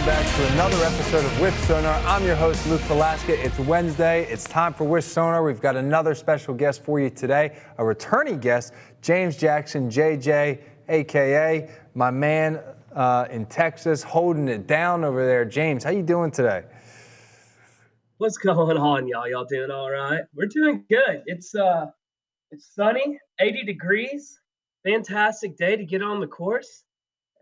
welcome back to another episode of With Sonar. I'm your host, Luke Falasca. It's Wednesday. It's time for With Sonar. We've got another special guest for you today, a returning guest, James Jackson, JJ, a.k.a. my man in Texas, holding it down over there. James, how you doing today? What's going on, y'all? Y'all doing all right? We're doing good. It's sunny, 80 degrees. Fantastic day to get on the course.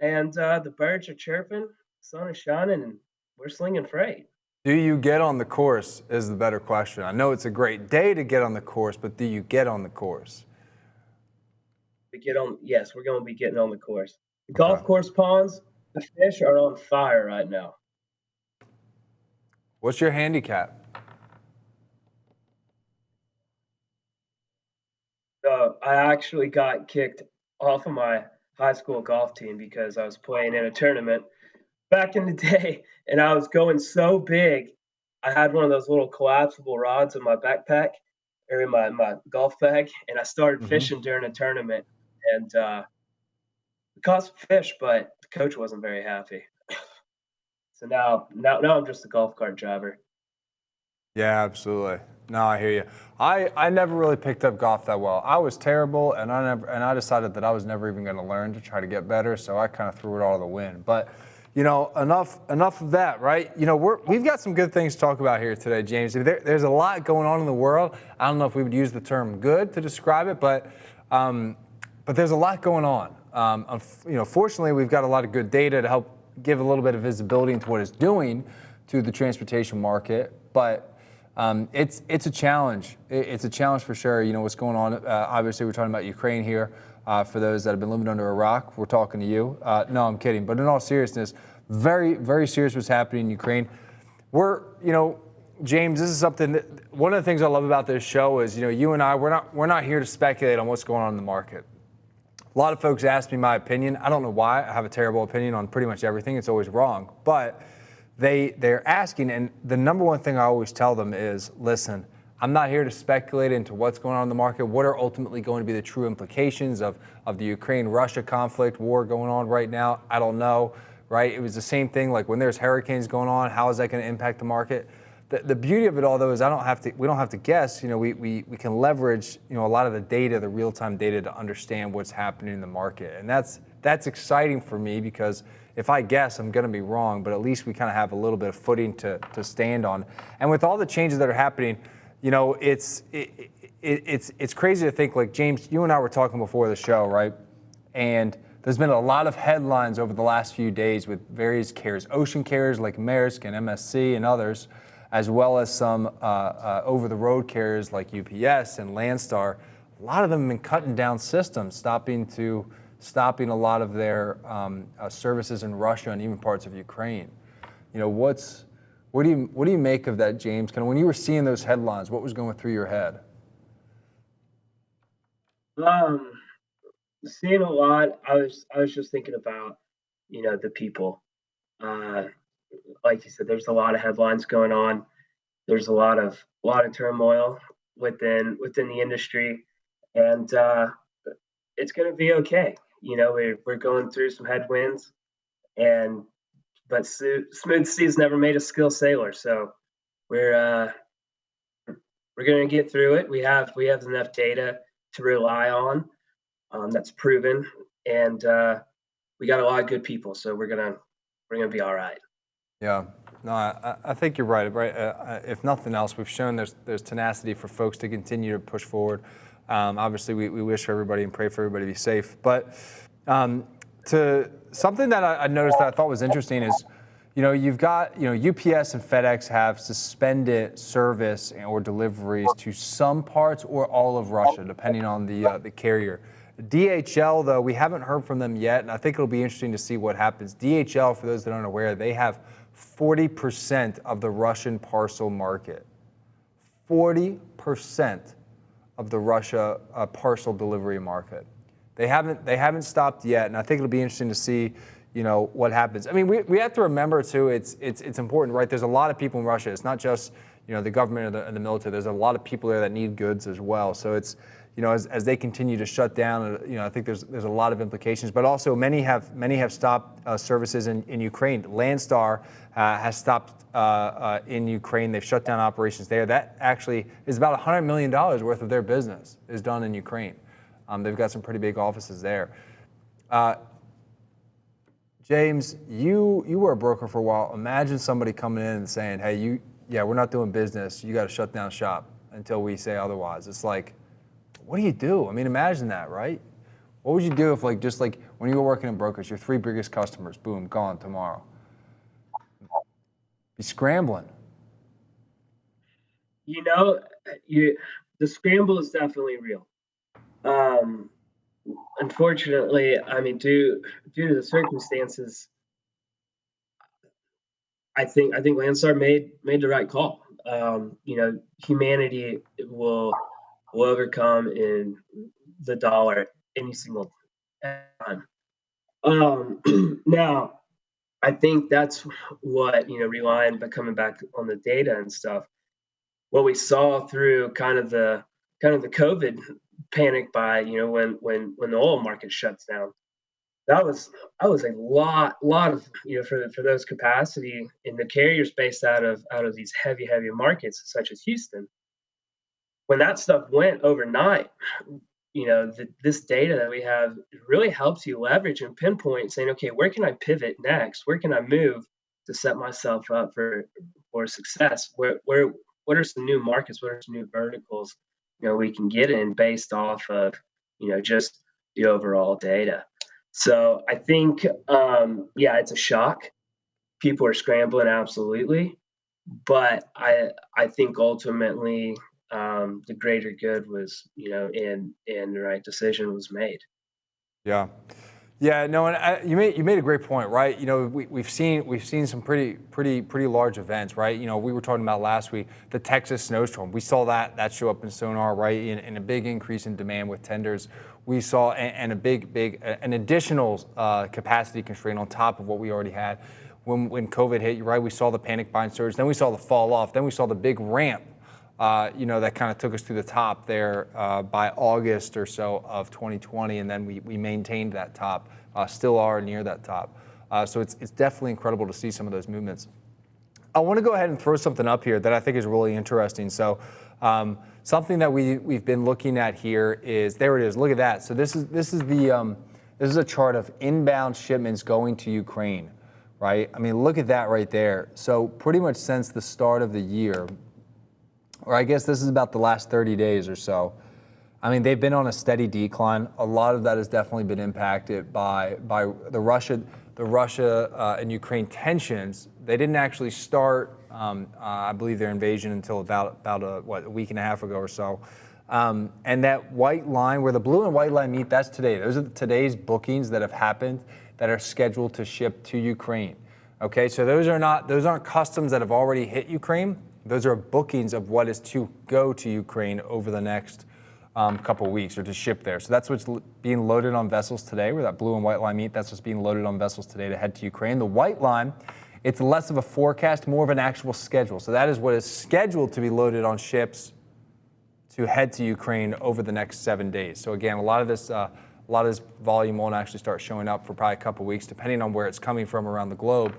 And the birds are chirping, sun is shining, and we're slinging freight. Do you get on the course is the better question. I know it's a great day to get on the course, but do you get on the course? Yes, we're going to be getting on the course. The golf course ponds, the fish are on fire right now. What's your handicap? I actually got kicked off of my high school golf team because I was playing in a tournament back in the day, and I was going so big. I had one of those little collapsible rods in my backpack or in my golf bag, and I started fishing during a tournament, and it caught some fish, but the coach wasn't very happy. So now I'm just a golf cart driver. Yeah, absolutely. No, I hear you. I never really picked up golf that well. I was terrible, and I decided that I was never even going to learn to try to get better. So I kind of threw it all to the wind. But you know, enough of that, right? You know, we've got some good things to talk about here today, James. There's a lot going on in the world. I don't know if we would use the term "good" to describe it, but there's a lot going on. You know, fortunately, we've got a lot of good data to help give a little bit of visibility into what it's doing to the transportation market, but it's a challenge. It's a challenge for sure. You know what's going on. Obviously, we're talking about Ukraine here. For those that have been living under a rock, we're talking to you. No, I'm kidding. But in all seriousness, very, very serious what's happening in Ukraine. You know, James, this is something that one of the things I love about this show is, you know, you and I, we're not here to speculate on what's going on in the market. A lot of folks ask me my opinion. I don't know why. I have a terrible opinion on pretty much everything. It's always wrong. But they're asking, and the number one thing I always tell them is, listen, I'm not here to speculate into what's going on in the market. What are ultimately going to be the true implications of the Ukraine-Russia conflict, war going on right now? I don't know, right? It was the same thing like when there's hurricanes going on. How is that going to impact the market? The beauty of it all, though, is we don't have to guess. You know, we can leverage, you know, a lot of the data, the real-time data, to understand what's happening in the market, and that's exciting for me because if I guess, I'm going to be wrong, but at least we kind of have a little bit of footing to stand on. And with all the changes that are happening, you know, it's crazy to think, like, James, you and I were talking before the show, right? And there's been a lot of headlines over the last few days with various carriers, ocean carriers like Maersk and MSC and others, as well as some over-the-road carriers like UPS and Landstar. A lot of them have been cutting down systems, stopping a lot of their services in Russia and even parts of Ukraine. You know, what do you make of that, James? Kind of when you were seeing those headlines, what was going through your head? Seeing a lot. I was just thinking about, you know, the people. Like you said, there's a lot of headlines going on. There's a lot of turmoil within the industry, and it's going to be okay. You know, we're going through some headwinds, but smooth seas never made a skilled sailor. So we're going to get through it. We have enough data to rely on that's proven, and we got a lot of good people. So we're gonna be all right. Yeah, no, I think you're right. Right, if nothing else, we've shown there's tenacity for folks to continue to push forward. Obviously, we wish for everybody and pray for everybody to be safe. But to something that I noticed that I thought was interesting is, you know, you've got, you know, UPS and FedEx have suspended service or deliveries to some parts or all of Russia, depending on the carrier. DHL, though, we haven't heard from them yet, and I think it'll be interesting to see what happens. DHL, for those that aren't aware, they have 40% of the Russian parcel market. 40% of the Russia parcel delivery market. They haven't stopped yet, and I think it'll be interesting to see, you know, what happens. I mean, we have to remember too. It's important, right? There's a lot of people in Russia. It's not just, you know, the government or the military. There's a lot of people there that need goods as well. So it's, as they continue to shut down, I think there's a lot of implications. But also, many have stopped services in Ukraine. Landstar has stopped in Ukraine. They've shut down operations there. That actually is about $100 million worth of their business is done in Ukraine. They've got some pretty big offices there. James, you were a broker for a while. Imagine somebody coming in and saying, "Hey, we're not doing business. You got to shut down shop until we say otherwise." It's like, what do you do? I mean, imagine that, right? What would you do if, just like when you were working in brokers, your 3 biggest customers, boom, gone tomorrow? Be scrambling. You know, the scramble is definitely real. Um, Unfortunately, I mean, due to the circumstances, I think Landstar made the right call. Humanity will overcome in the dollar any single time. Now, I think that's what relying, but coming back on the data and stuff. What we saw through kind of the COVID panic buy, when the oil market shuts down, that was a lot of for those capacity in the carriers based out of these heavy markets such as Houston. When that stuff went overnight, this data that we have really helps you leverage and pinpoint, saying, okay, where can I pivot next? Where can I move to set myself up for success? What are some new markets? What are some new verticals we can get in based off of just the overall data? So I think, it's a shock. People are scrambling, absolutely, but I think ultimately the greater good was, and the right decision was made. Yeah. Yeah, no, and you made a great point, right? We've seen some pretty large events, right? We were talking about last week the Texas snowstorm. We saw that show up in sonar, right? In a big increase in demand with tenders. We saw and an additional capacity constraint on top of what we already had when COVID hit. Right? We saw the panic buying surge, then we saw the fall off, then we saw the big ramp. That kind of took us to the top there by August or so of 2020, and then we maintained that top, still are near that top. So it's definitely incredible to see some of those movements. I want to go ahead and throw something up here that I think is really interesting. So something that we've been looking at here is, there it is. Look at that. So this is a chart of inbound shipments going to Ukraine, right? I mean, look at that right there. So pretty much since the start of the year, or I guess this is about the last 30 days or so, I mean, they've been on a steady decline. A lot of that has definitely been impacted by the Russia and Ukraine tensions. They didn't actually start, I believe, their invasion until about a week and a half ago or so. And that white line, where the blue and white line meet, that's today. Those are today's bookings that have happened that are scheduled to ship to Ukraine. Okay, so those aren't customs that have already hit Ukraine. Those are bookings of what is to go to Ukraine over the next couple of weeks, or to ship there. So that's what's being loaded on vessels today, where that blue and white line meet. That's what's being loaded on vessels today to head to Ukraine. The white line, it's less of a forecast, more of an actual schedule. So that is what is scheduled to be loaded on ships to head to Ukraine over the next 7 days. So again, a lot of this volume won't actually start showing up for probably a couple of weeks, depending on where it's coming from around the globe.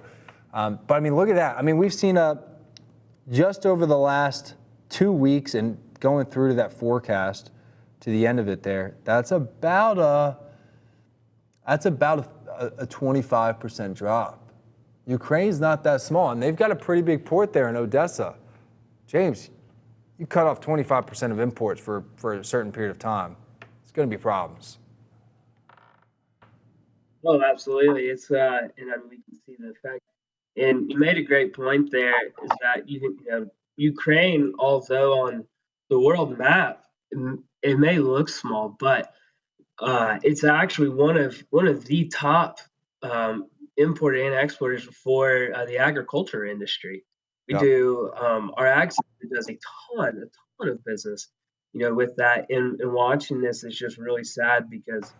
But I mean, look at that. I mean, we've seen just over the last 2 weeks and going through to that forecast to the end of it there, that's about a 25% drop. Ukraine's not that small, and they've got a pretty big port there in Odessa. James, you cut off 25% of imports for a certain period of time, it's going to be problems. Oh, absolutely. It's and I mean, we can see the effect. And you made a great point there, is that Ukraine, although on the world map it may look small, but it's actually one of the top importer and exporters for the agriculture industry. We Yeah. do our ag sector does a ton of business, with that. And watching this is just really sad because,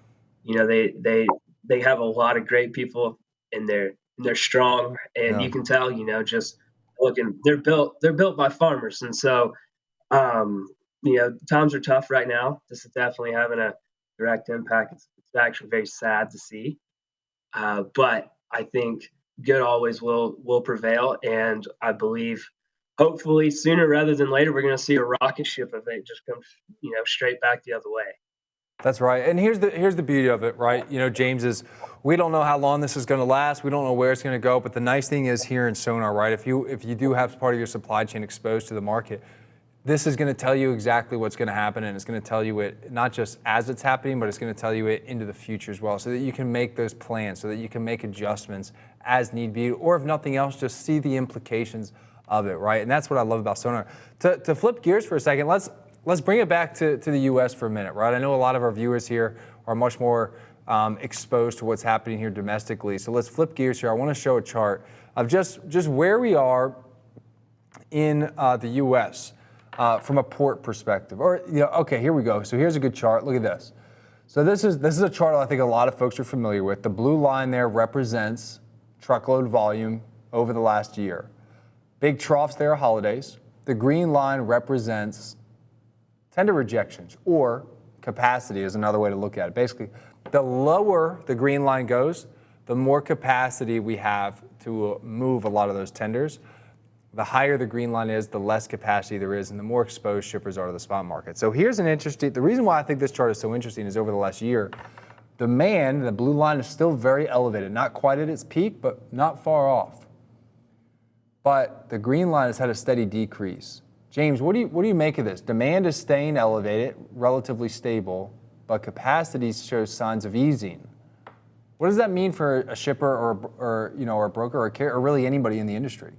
they have a lot of great people, and they're strong, and Yeah. you can tell, just looking, they're built by farmers, and so times are tough right now. This is definitely having a direct impact. It's actually very sad to see. But I think good always will prevail, and I believe hopefully sooner rather than later we're going to see a rocket ship of it just come straight back the other way. That's right. And here's the beauty of it, right? James, is we don't know how long this is going to last. We don't know where it's going to go. But the nice thing is here in Sonar, right? If you do have part of your supply chain exposed to the market, this is going to tell you exactly what's going to happen, and it's going to tell you it not just as it's happening, but it's going to tell you it into the future as well, so that you can make those plans, so that you can make adjustments as need be, or if nothing else, just see the implications of it, right? And that's what I love about Sonar. To flip gears for a second, let's bring it back to the U.S. for a minute, right? I know a lot of our viewers here are much more exposed to what's happening here domestically. So let's flip gears here. I want to show a chart of just where we are in the U.S. From a port perspective. Okay, here we go. So here's a good chart. Look at this. So this is a chart I think a lot of folks are familiar with. The blue line there represents truckload volume over the last year. Big troughs there are holidays. The green line represents tender rejections, or capacity is another way to look at it. Basically, the lower the green line goes, the more capacity we have to move a lot of those tenders. The higher the green line is, the less capacity there is, and the more exposed shippers are to the spot market. So here's the reason why I think this chart is so interesting is over the last year, demand, the blue line, is still very elevated. Not quite at its peak, but not far off. But the green line has had a steady decrease. James, what do you make of this? Demand is staying elevated, relatively stable, but capacity shows signs of easing. What does that mean for a shipper or a broker or a carrier, or really anybody in the industry?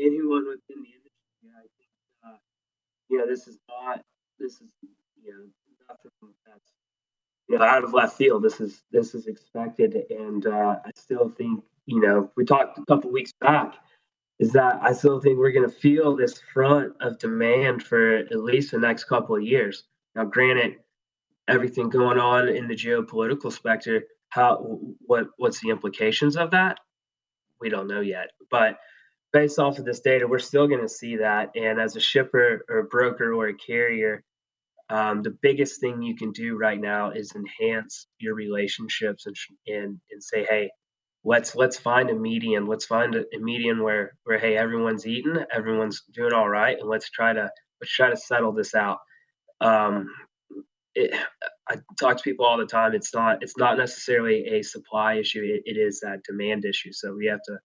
Anyone within the industry, I think, this is nothing that's out of left field. This is expected, and I still think, we talked a couple weeks back, is that I still think we're going to feel this front of demand for at least the next couple of years. Now, granted, everything going on in the geopolitical specter, what's the implications of that? We don't know yet, but based off of this data, we're still going to see that. And as a shipper or a broker or a carrier, the biggest thing you can do right now is enhance your relationships and say, hey, let's find a median. Let's find a median where hey, everyone's eating, everyone's doing all right, and let's try to settle this out. I talk to people all the time. It's not necessarily a supply issue. It is that demand issue. So we have to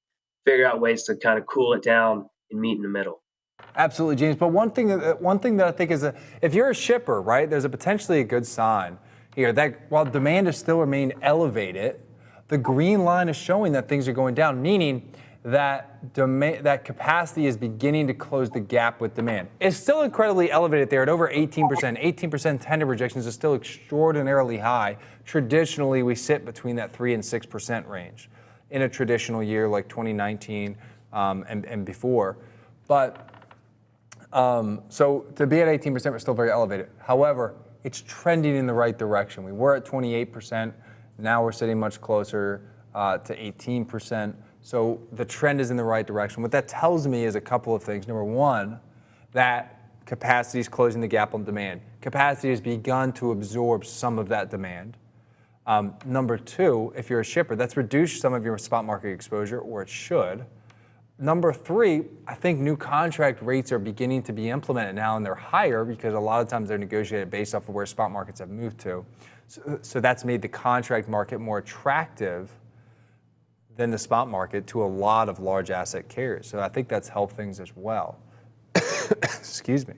figure out ways to kind of cool it down and meet in the middle. Absolutely, James. But one thing that I think is if you're a shipper, right, there's a potentially a good sign here that while demand is still remain elevated, the green line is showing that things are going down, meaning that capacity is beginning to close the gap with demand. It's still incredibly elevated there at over 18%. 18% tender rejections is still extraordinarily high. Traditionally, we sit between that 3 and 6% range in a traditional year like 2019 and before. But so to be at 18%, we're still very elevated. However, it's trending in the right direction. We were at 28%. Now we're sitting much closer to 18%. So the trend is in the right direction. What that tells me is a couple of things. Number one, that capacity is closing the gap on demand. Capacity has begun to absorb some of that demand. Number two, if you're a shipper, that's reduced some of your spot market exposure, or it should. Number three, I think new contract rates are beginning to be implemented now, and they're higher because a lot of times they're negotiated based off of where spot markets have moved to. So that's made the contract market more attractive than the spot market to a lot of large asset carriers. So I think that's helped things as well. Excuse me.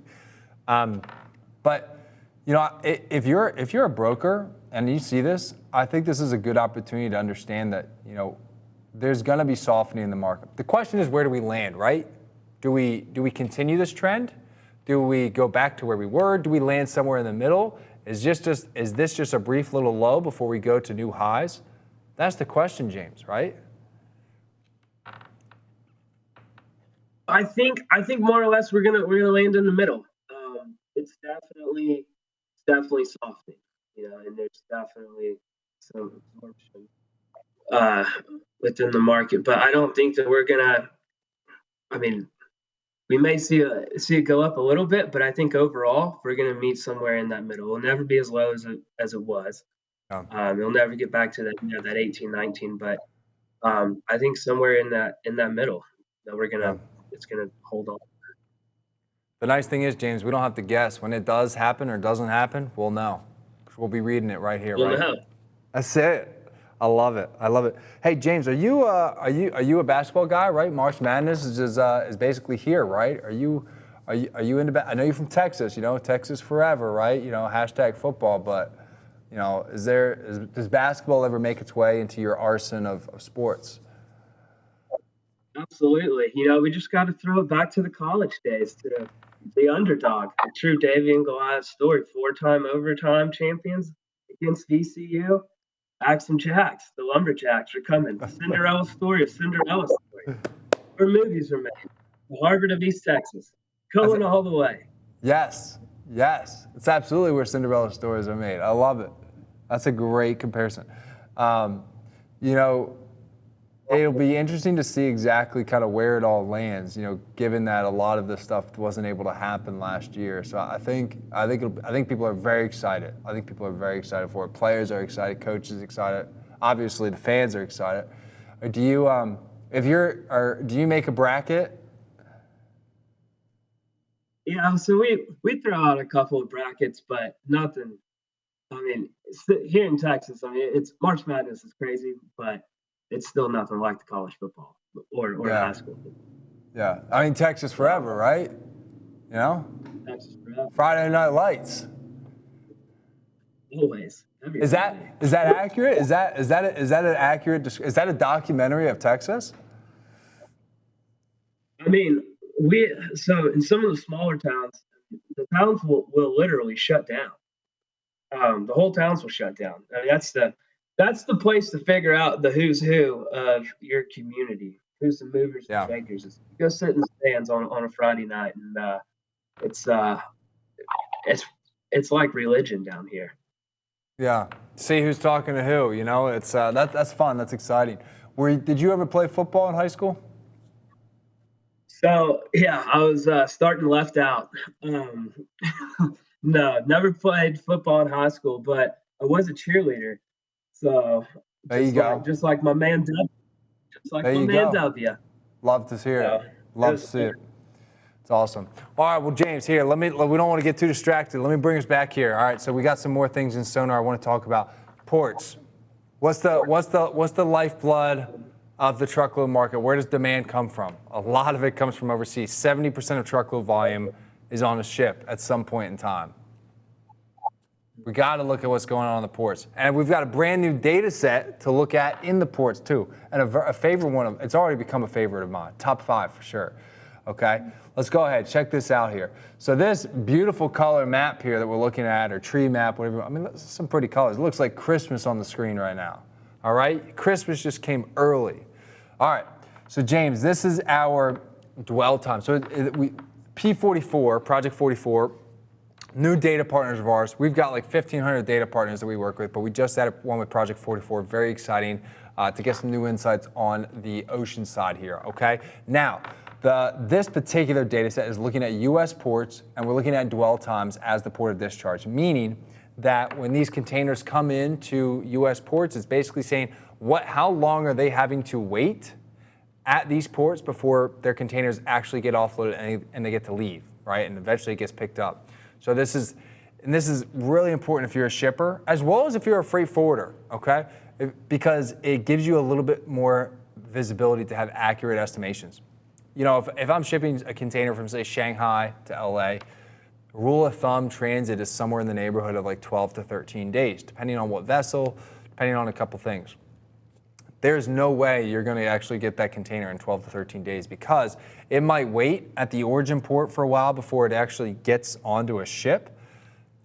But if you're a broker and you see this, I think this is a good opportunity to understand that there's going to be softening in the market. The question is, where do we land, right? Do we continue this trend? Do we go back to where we were? Do we land somewhere in the middle? Is this just a brief little low before we go to new highs? That's the question, James, right? I think more or less we're gonna land in the middle. It's definitely softening, and there's definitely some absorption within the market. But I don't think that we're gonna. I mean, we may see it go up a little bit, but I think overall we're going to meet somewhere in that middle. It'll never be as low as it was. Yeah. It'll never get back to that that 18, 19, but I think somewhere in that middle that Yeah. it's gonna hold on. The nice thing is, James, we don't have to guess. When it does happen or doesn't happen, we'll know. We'll be reading it right here, We'll right? know. That's it. I love it. I love it. Hey, James, are you a basketball guy? Right? March Madness is basically here, right? Are you into? I know you're from Texas. You know, Texas forever, right? You know, hashtag football. But you know, does basketball ever make its way into your arsenal of sports? Absolutely. We just got to throw it back to the college days, to the underdog, the true Davy and Goliath story. 4-time overtime champions against VCU. Axe and Jacks, the Lumberjacks are coming. Cinderella story of Cinderella story. Where movies are made. The Harvard of East Texas. Going all the way. Yes, yes. It's absolutely where Cinderella stories are made. I love it. That's a great comparison. You know, it'll be interesting to see exactly kind of where it all lands, you know, given that a lot of this stuff wasn't able to happen last year. So I think people are very excited. I think people are very excited for it. Players are excited, coaches excited. Obviously, the fans are excited. Do you do you make a bracket? Yeah, so we throw out a couple of brackets, but nothing. I mean, here in Texas, I mean, it's March Madness is crazy, but it's still nothing like the college football or Yeah. high school football. Yeah. I mean, Texas forever, right? You know? Texas forever. Friday Night Lights. Always. Is that accurate? Is that an accurate? Is that a documentary of Texas? I mean, so in some of the smaller towns, the towns will literally shut down. The whole towns will shut down. I mean, that's the place to figure out the who's who of your community. Who's the movers and shakers? Go sit in the stands on a Friday night, and it's it's like religion down here. Yeah. See who's talking to who. You know, it's that's fun. That's exciting. Did you ever play football in high school? So yeah, I was starting left out. No, never played football in high school, but I was a cheerleader. So There you go. just like my man W. Just like There my you man go. W. Love to hear it. Love to see it. It's awesome. All right, well, James, here, we don't want to get too distracted. Let me bring us back here. All right, so we got some more things in Sonar I want to talk about. Ports. What's the lifeblood of the truckload market? Where does demand come from? A lot of it comes from overseas. 70% of truckload volume is on a ship at some point in time. We got to look at what's going on the ports. And we've got a brand new data set to look at in the ports too. And a favorite one, it's already become a favorite of mine. Top 5 for sure. Okay, let's go ahead, check this out here. So this beautiful color map here that we're looking at, or tree map, whatever, I mean, some pretty colors. It looks like Christmas on the screen right now. All right, Christmas just came early. All right, so James, this is our dwell time. So P44, Project 44, new data partners of ours. We've got like 1,500 data partners that we work with, but we just added one with Project 44. Very exciting to get some new insights on the ocean side here, okay? Now, this particular data set is looking at U.S. ports, and we're looking at dwell times as the port of discharge, meaning that when these containers come into U.S. ports, it's basically saying how long are they having to wait at these ports before their containers actually get offloaded and they get to leave, right? And eventually it gets picked up. So this is really important if you're a shipper, as well as if you're a freight forwarder, okay? Because it gives you a little bit more visibility to have accurate estimations. You know, if I'm shipping a container from, say, Shanghai to LA, rule of thumb transit is somewhere in the neighborhood of like 12 to 13 days, depending on what vessel, depending on a couple things. There's no way you're going to actually get that container in 12 to 13 days because it might wait at the origin port for a while before it actually gets onto a ship.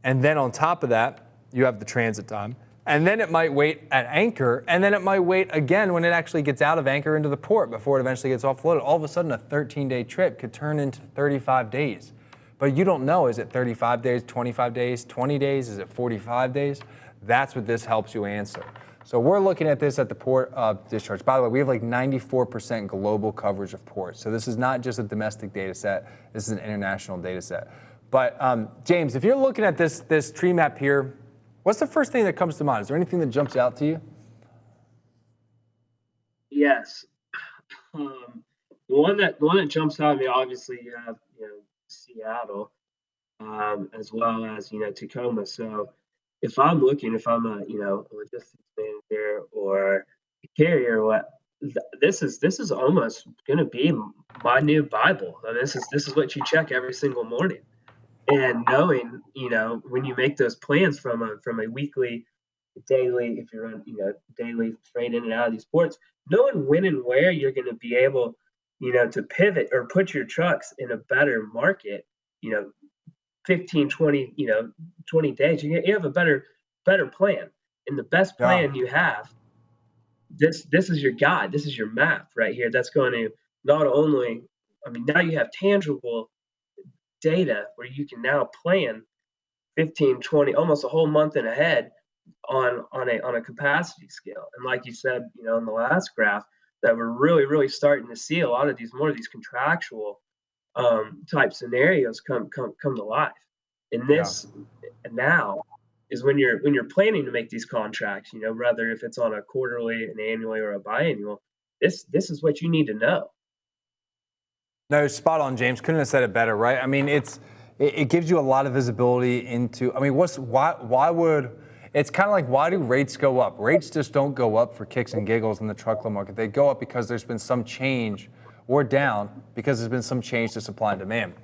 And then on top of that, you have the transit time. And then it might wait at anchor, and then it might wait again when it actually gets out of anchor into the port before it eventually gets offloaded. All of a sudden, a 13-day trip could turn into 35 days. But you don't know, is it 35 days, 25 days, 20 days, is it 45 days? That's what this helps you answer. So we're looking at this at the port of discharge. By the way, we have like 94% global coverage of ports. So this is not just a domestic data set. This is an international data set. But James, if you're looking at this tree map here, what's the first thing that comes to mind? Is there anything that jumps out to you? Yes. The one that jumps out at me, obviously, you have Seattle, as well as Tacoma. So if I'm a a logistics manager or a carrier, this is almost going to be my new Bible. And this is what you check every single morning. And knowing when you make those plans from a weekly, daily, if you're on daily freight in and out of these ports, knowing when and where you're going to be able to pivot or put your trucks in a better market, 15, 20, 20 days, you have a better plan. And the best plan you have, this is your guide, this is your map right here. That's going to not only, now you have tangible data where you can now plan 15, 20, almost a whole month and ahead on a capacity scale. And like you said, in the last graph, that we're really starting to see a lot of these contractual type scenarios come to life. And this now is when you're planning to make these contracts, whether if it's on a quarterly, an annually, or a biannual, this is what you need to know. No, spot on, James. Couldn't have said it better, right? I mean, it gives you a lot of visibility into. I mean, why would it's kind of like, why do rates go up? Rates just don't go up for kicks and giggles in the truckload market. They go up because there's been some change, or down because there's been some change to supply and demand.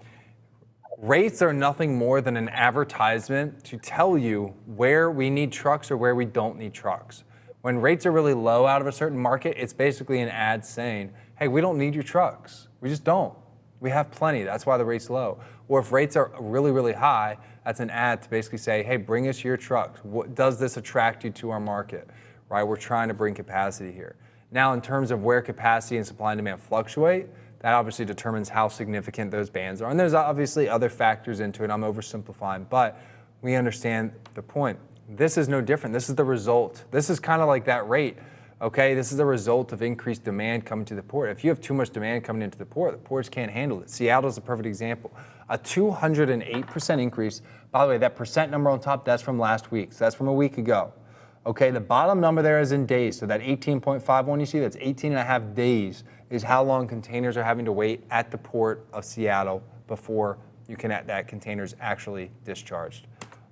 Rates are nothing more than an advertisement to tell you where we need trucks or where we don't need trucks. When rates are really low out of a certain market, it's basically an ad saying, hey, we don't need your trucks. We just don't. We have plenty. That's why the rate's low. Or if rates are really high, that's an ad to basically say, hey, bring us your trucks. Does this attract you to our market? Right? We're trying to bring capacity here. Now, in terms of where capacity and supply and demand fluctuate, that obviously determines how significant those bands are. And there's obviously other factors into it. I'm oversimplifying, but we understand the point. This is no different. This is the result. This is kind of like that rate. Okay, this is the result of increased demand coming to the port. If you have too much demand coming into the ports can't handle it. Seattle is a perfect example. A 208% increase. By the way, that percent number on top, that's from last week. So that's from a week ago. Okay, the bottom number there is in days. So that 18.51 you see, that's 18 and a half days is how long containers are having to wait at the port of Seattle before you can that container's actually discharged.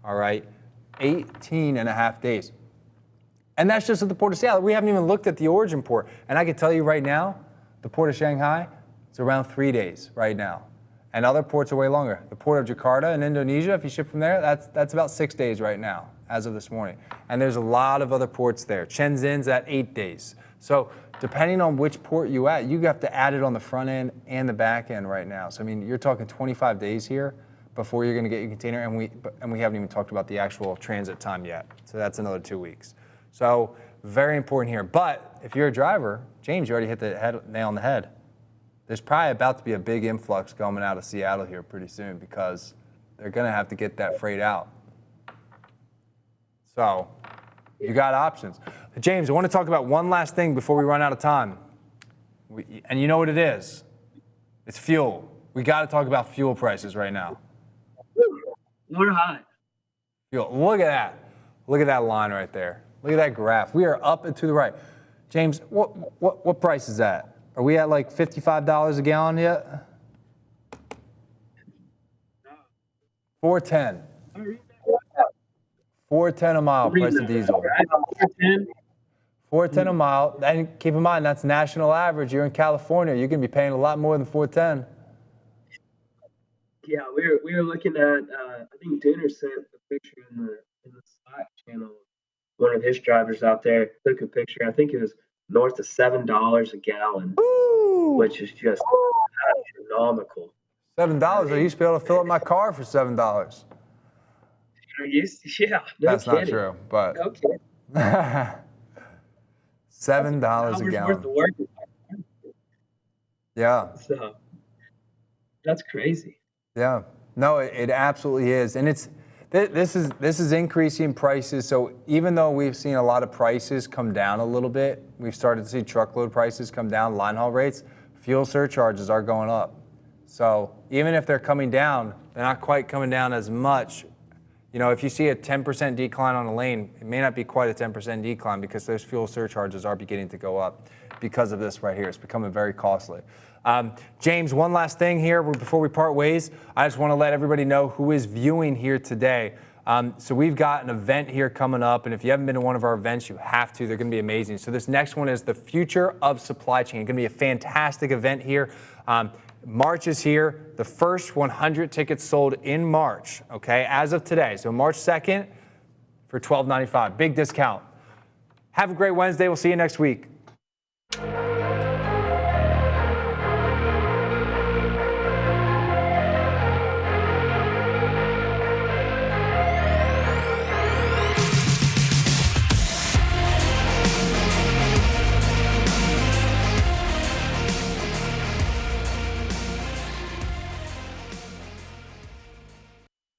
All right, 18 and a half days. And that's just at the port of Seattle. We haven't even looked at the origin port. And I can tell you right now, the port of Shanghai, it's around 3 days right now. And other ports are way longer. The port of Jakarta in Indonesia, if you ship from there, that's about 6 days right now, as of this morning. And there's a lot of other ports there. Shenzhen's at 8 days. So depending on which port you at, you have to add it on the front end and the back end right now. So I mean, you're talking 25 days here before you're going to get your container, and we haven't even talked about the actual transit time yet. So that's another 2 weeks. So very important here. But if you're a driver, James, you already hit the nail on the head. There's probably about to be a big influx coming out of Seattle here pretty soon because they're going to have to get that freight out. So you got options. James, I want to talk about one last thing before we run out of time. And you know what it is? It's fuel. We got to talk about fuel prices right now. We're high. Fuel. Look at that. Look at that line right there. Look at that graph. We are up and to the right. James, what price is that? Are we at like $55 a gallon yet? $4.10. $4.10 a mile price of diesel. $4.10 a mile. And keep in mind, that's national average. You're in California. You're going to be paying a lot more than $4.10. Yeah, we were looking at. I think Dinner sent a picture in the Slack channel. One of his drivers out there took a picture. I think it was north of $7 a gallon, which is just astronomical. $7. I used to be able to fill up my car for $7. Yeah, that's not true, but okay. $7 a gallon. Worth of work. Yeah. So that's crazy. Yeah. No, it absolutely is, and This is increasing prices. So even though we've seen a lot of prices come down a little bit, we've started to see truckload prices come down, line haul rates, fuel surcharges are going up. So even if they're coming down, they're not quite coming down as much. You know, if you see a 10% decline on a lane, it may not be quite a 10% decline because those fuel surcharges are beginning to go up because of this right here. It's becoming very costly. James, one last thing here before we part ways. I just want to let everybody know who is viewing here today. So we've got an event here coming up, and if you haven't been to one of our events, you have to. They're going to be amazing. So this next one is the future of supply chain. It's going to be a fantastic event here. March is here. The first 100 tickets sold in March, okay, as of today. So March 2nd for $12.95. Big discount. Have a great Wednesday. We'll see you next week.